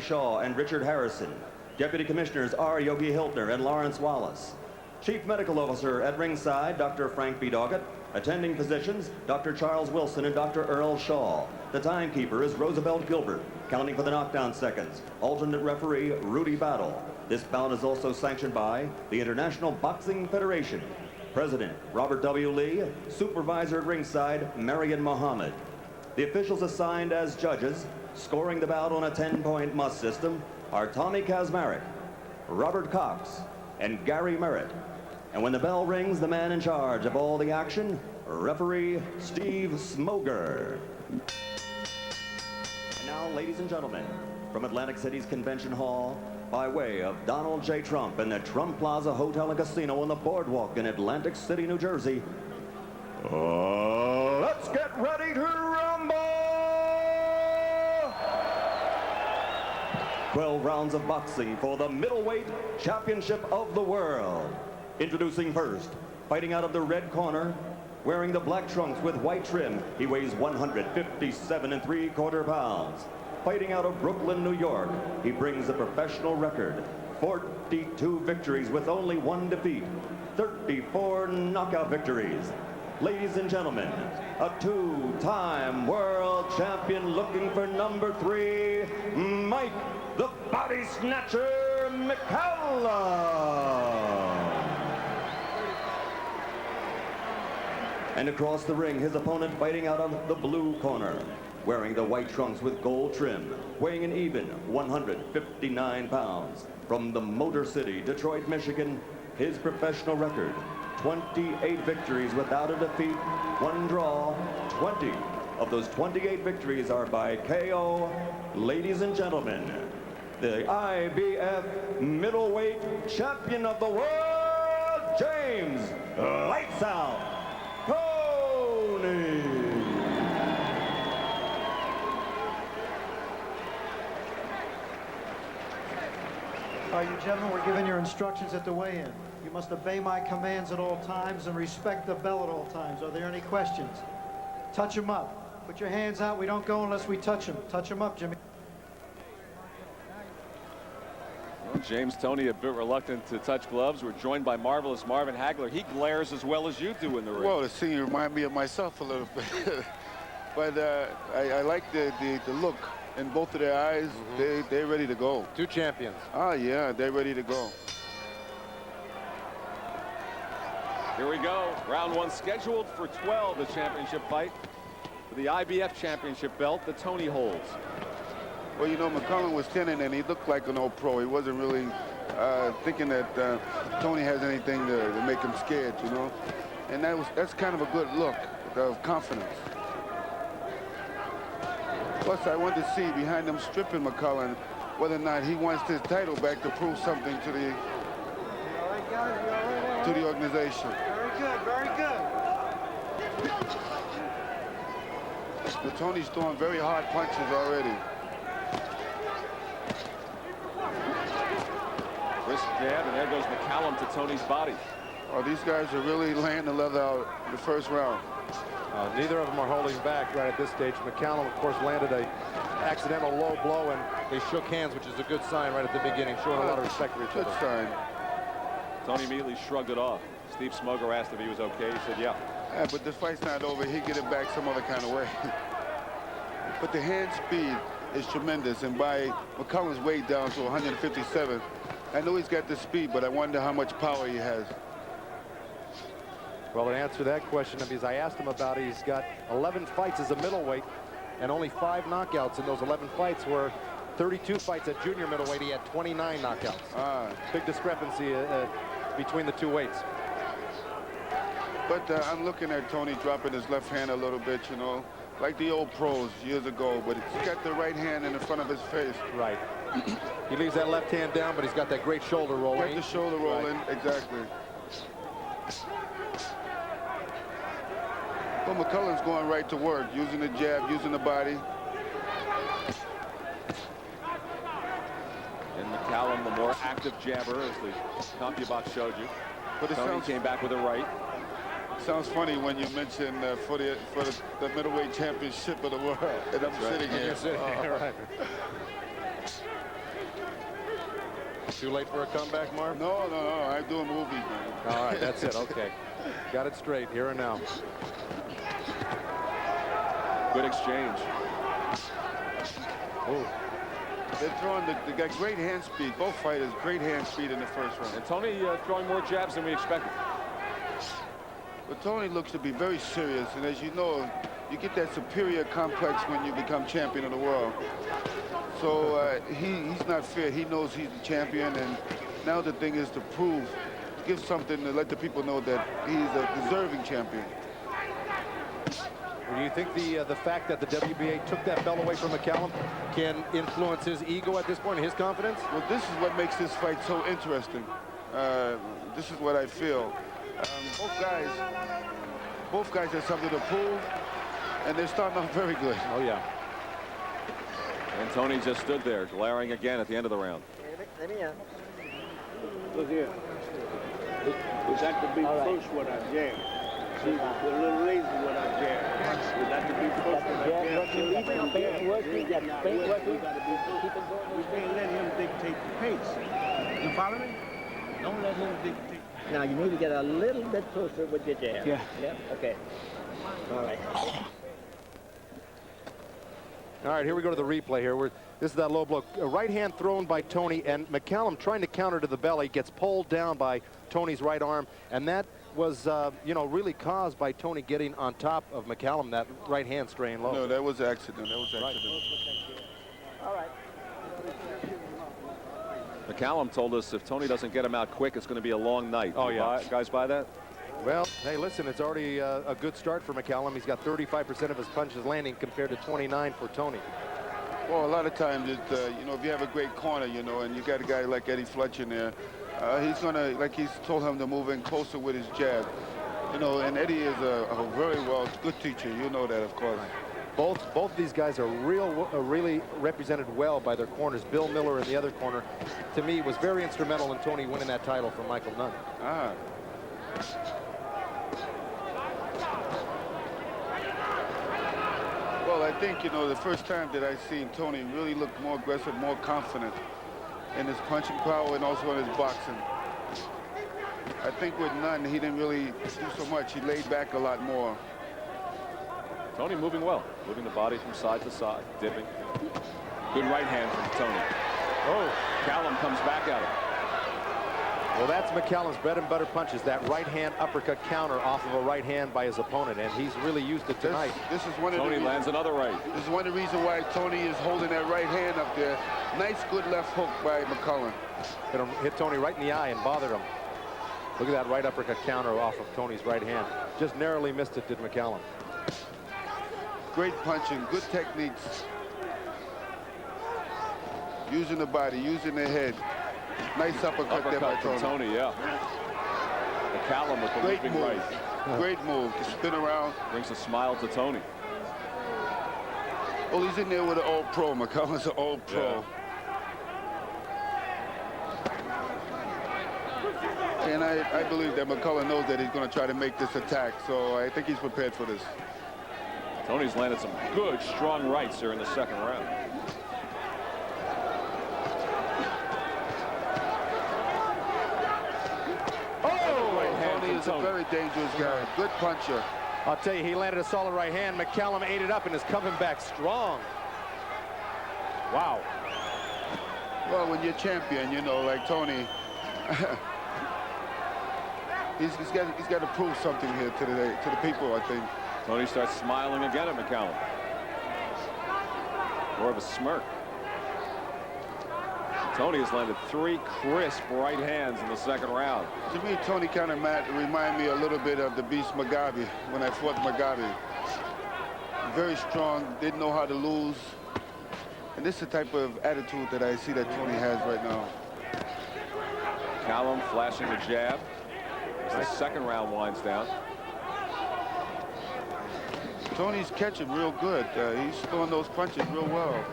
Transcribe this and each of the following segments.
Shaw and Richard Harrison. Deputy Commissioners are Yogi Hiltner and Lawrence Wallace. Chief Medical Officer at ringside, Dr. Frank B. Doggett. Attending physicians, Dr. Charles Wilson and Dr. Earl Shaw. The timekeeper is Roosevelt Gilbert, counting for the knockdown seconds. Alternate referee, Rudy Battle. This bout is also sanctioned by the International Boxing Federation. President, Robert W. Lee. Supervisor at ringside, Marion Mohammed. The officials assigned as judges, scoring the bout on a 10-point must system, are Tommy Kazmarek, Robert Cox, and Gary Merritt. And when the bell rings, the man in charge of all the action, referee Steve Smoger. And now, ladies and gentlemen, from Atlantic City's Convention Hall, by way of Donald J. Trump and the Trump Plaza Hotel and Casino on the Boardwalk in Atlantic City, New Jersey, let's get ready to rumble! 12 rounds of boxing for the middleweight championship of the world. Introducing first, fighting out of the red corner, wearing the black trunks with white trim, he weighs 157 3/4 pounds. Fighting out of Brooklyn, New York, he brings a professional record, 42 victories with only 1 defeat, 34 knockout victories. Ladies and gentlemen, a 2-time world champion looking for number 3, Mike the Body Snatcher McCallum. And across the ring, his opponent fighting out of the blue corner, wearing the white trunks with gold trim, weighing an even 159 pounds. From the Motor City, Detroit, Michigan, his professional record, 28 victories without a defeat, 1 draw. 20 of those 28 victories are by KO. Ladies and gentlemen, the IBF middleweight champion of the world, James Lights Out Toney. All right, you gentlemen, we're giving your instructions at the weigh-in. You must obey my commands at all times and respect the bell at all times. Are there any questions? Touch them up. Put your hands out. We don't go unless we touch them. Touch them up, Jimmy. Well, James Toney a bit reluctant to touch gloves. We're joined by marvelous Marvin Hagler. He glares as well as you do in the ring. Well, the scene remind me of myself a little bit. But I like the look in both of their eyes. They're ready to go. 2 champions. Oh, yeah, they're ready to go. Here we go. Round 1 scheduled for 12, the championship fight. For the IBF championship belt, the Toney holds. Well, you know, McCallum was 10 and he looked like an old pro. He wasn't really thinking that Toney has anything to make him scared, you know. And that's kind of a good look of confidence. Plus, I wanted to see behind him stripping McCallum whether or not he wants his title back to prove something to the organization. Very good, very good. But Toney's throwing very hard punches already. Wrist jab, and there goes McCallum to Toney's body. Oh, these guys are really laying the leather out in the first round. Neither of them are holding back right at this stage. McCallum, of course, landed a accidental low blow, and they shook hands, which is a good sign right at the beginning, showing a lot of respect for each other. Good sign. Tony immediately shrugged it off. Steve Smoger asked if he was okay. He said, yeah. Yeah, but the fight's not over. He'll get it back some other kind of way. But the hand speed is tremendous, and by McCallum's weight down to 157, I know he's got the speed, but I wonder how much power he has. Well, to answer that question, because I asked him about it, he's got 11 fights as a middleweight and only 5 knockouts in those 11 fights, where 32 fights at junior middleweight, he had 29 knockouts. Big discrepancy between the 2 weights. But I'm looking at Toney dropping his left hand a little bit, you know, like the old pros years ago, but he's got the right hand in the front of his face. Right. He leaves that left hand down, but he's got that great shoulder roll. Got the shoulder rolling, right. Exactly. Well, McCallum's going right to work, using the jab, using the body. And McCallum, the more active jabber, as the CompuBox showed you. But it Toney came back with a right. Sounds funny when you mention for the middleweight championship of the world, and I'm sitting here. You're sitting here, right. Too late for a comeback, Marv? No. I do a movie, man. All right, that's it. Okay. Got it straight here and now. Good exchange. Ooh. They're throwing they got great hand speed. Both fighters, great hand speed in the first round. And Toney throwing more jabs than we expected. But Toney looks to be very serious, and as you know, you get that superior complex when you become champion of the world. So he's not feared. He knows he's the champion, and now the thing is to give something to let the people know that he's a deserving champion. Do you think the fact that the WBA took that belt away from McCallum can influence his ego at this point, his confidence? Well, this is what makes this fight so interesting. This is what I feel. Both guys have something to prove, and they're starting off very good. Oh, yeah. And Toney just stood there, glaring again at the end of the round. Let me out. Look here. It's got to be first when I jam. See, a little lazy when I jam. It's got to be first when I jam. We can't let him dictate the pace. You follow me? Don't let him dictate. Now you need to get a little bit closer with your jab. Yeah. Yeah. Okay. All right. All right, here we go to the replay here. This is that low blow. A right hand thrown by Toney, and McCallum trying to counter to the belly, gets pulled down by Toney's right arm, and that was, really caused by Toney getting on top of McCallum, that right hand straying low. No, that was an accident. That was an accident. All right. McCallum told us if Toney doesn't get him out quick, it's going to be a long night. Oh, yeah. Guys buy that? Well, hey, listen, it's already a good start for McCallum. He's got 35% of his punches landing compared to 29 for Toney. Well, a lot of times, if you have a great corner, and you got a guy like Eddie Fletcher in there, he's going to, like he's told him to move in closer with his jab. And Eddie is a very good teacher. You know that, of course. Both these guys are really represented well by their corners. Bill Miller in the other corner, to me, was very instrumental in Toney winning that title from Michael Nunn. Ah. Well, I think, the first time that I seen Toney really look more aggressive, more confident in his punching power and also in his boxing. I think with Nunn, he didn't really do so much. He laid back a lot more. Toney moving well, moving the body from side to side, dipping. Good right hand from Toney. Oh, McCallum comes back at him. Well, that's McCallum's bread and butter punches, that right hand uppercut counter off of a right hand by his opponent, and he's really used it tonight. This is one of Toney lands another right. This is one of the reasons why Toney is holding that right hand up there. Nice, good left hook by McCallum. Hit Toney right in the eye and bothered him. Look at that right uppercut counter off of Toney's right hand. Just narrowly missed it, did McCallum. Great punching, good techniques. Using the body, using the head. Nice uppercut there by from Toney, yeah. McCallum with the great leaping move. right. Great move to spin around. Brings a smile to Toney. Oh, he's in there with an old pro. McCallum's an old pro. Yeah. And I believe that McCallum knows that he's going to try to make this attack, so I think he's prepared for this. Toney's landed some good, strong rights here in the second round. Toney is a very dangerous guy. Good puncher. I'll tell you, he landed a solid right hand. McCallum ate it up and is coming back strong. Wow. Well, when you're champion, like Toney, he's got to prove something here to the people, I think. Toney starts smiling again at McCallum. More of a smirk. Toney has landed 3 crisp right hands in the second round. To me, Toney kind of remind me a little bit of the Beast Mugabe when I fought Mugabe. Very strong, didn't know how to lose. And this is the type of attitude that I see that Toney has right now. McCallum flashing the jab as the second round winds down. Toney's catching real good. He's throwing those punches real well.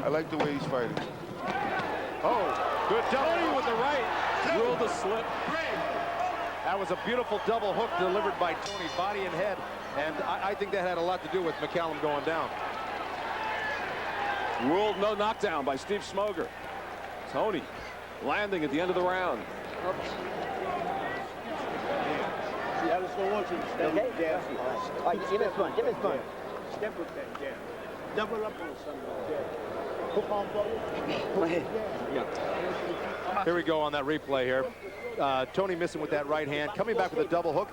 I like the way he's fighting. Oh, good double with the right. Ruled a slip. That was a beautiful double hook delivered by Toney, body and head. And I think that had a lot to do with McCallum going down. Ruled no knockdown by Steve Smoger. Toney landing at the end of the round. See, I just don't want you to step with jab. All right, give us one, give us one. Step with that jab. Double up on something like that. Hook on forward. Go ahead. Here we go on that replay here. Toney missing with that right hand, coming back with a double hook.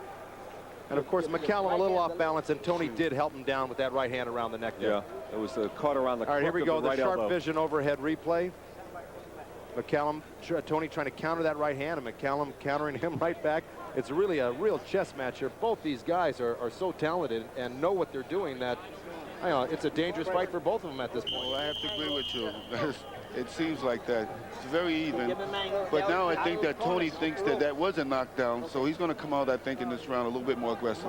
And of course, McCallum a little off balance, and Toney did help him down with that right hand around the neck there. Yeah, it was caught around the All right, here we go, the right sharp elbow. vision overhead replay. McCallum, Toney trying to counter that right hand, and McCallum countering him right back. It's really a real chess match here. Both these guys are so talented and know what they're doing that, I know, it's a dangerous fight for both of them at this point. Well, I have to agree with you. It seems like that. It's very even. But now I think that Toney thinks that that was a knockdown, so he's going to come out, I think, in this round a little bit more aggressive.